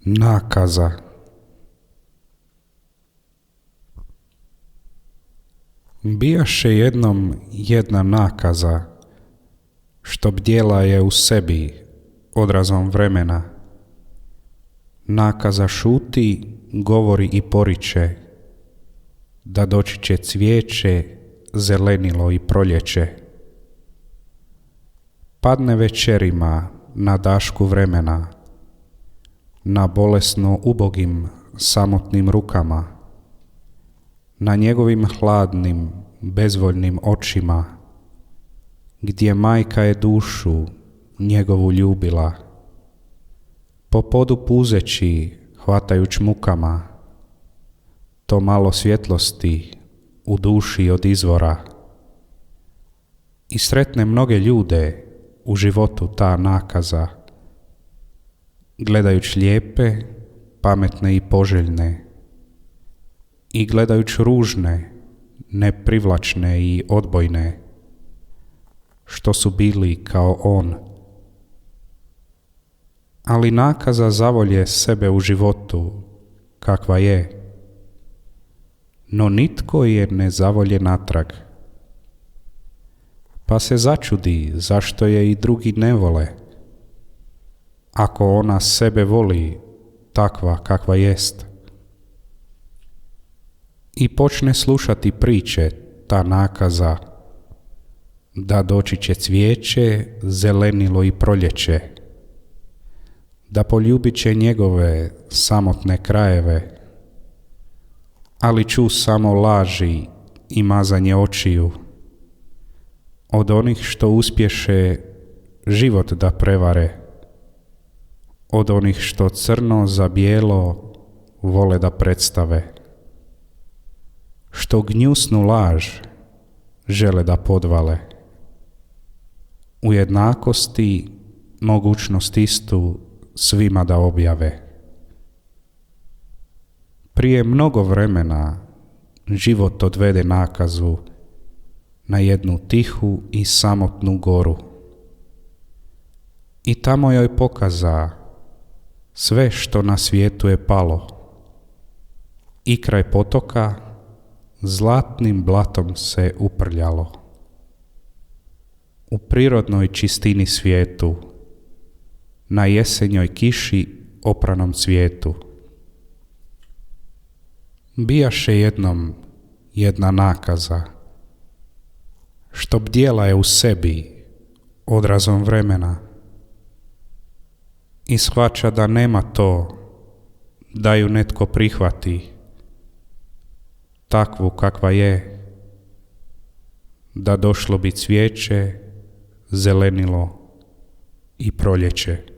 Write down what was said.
Nakaza. Bijaše jednom jedna nakaza, što bdjela je u sebi odrazom vremena. Nakaza šuti, govori i poriče, da doći će cvijeće, zelenilo i proljeće. Padne večerima na dašku vremena, na bolesno ubogim samotnim rukama, na njegovim hladnim, bezvoljnim očima, gdje majka je dušu njegovu ljubila, po podu puzeći, hvatajuć mukama, to malo svjetlosti u duši od izvora. I sretne mnoge ljude u životu ta nakaza, gledajuć lijepe, pametne i poželjne, i gledajuć ružne, neprivlačne i odbojne, što su bili kao on. Ali nakaza zavolje sebe u životu, kakva je, no nitko je ne zavolje natrag. Pa se začudi zašto je i drugi ne vole, ako ona sebe voli takva kakva jest. I počne slušati priče ta nakaza, da doći će cvijeće, zelenilo i proljeće, da poljubit će njegove samotne krajeve, ali ču samo laži i mazanje očiju, od onih što uspješe život da prevare, od onih što crno za bijelo vole da predstave, što gnjusnu laž žele da podvale, u jednakosti mogućnost istu svima da objave. Prije mnogo vremena život odvede nakazu na jednu tihu i samotnu goru. I tamo joj pokaza sve što na svijetu je palo. I kraj potoka zlatnim blatom se uprljalo. U prirodnoj čistini svijetu, na jesenjoj kiši opranom cvijetu. Bijaše jednom jedna nakaza, što bdjela je u sebi odrazom vremena i shvaća da nema to da ju netko prihvati, takvu kakva je, da došlo bi cvijeće, zelenilo i proljeće.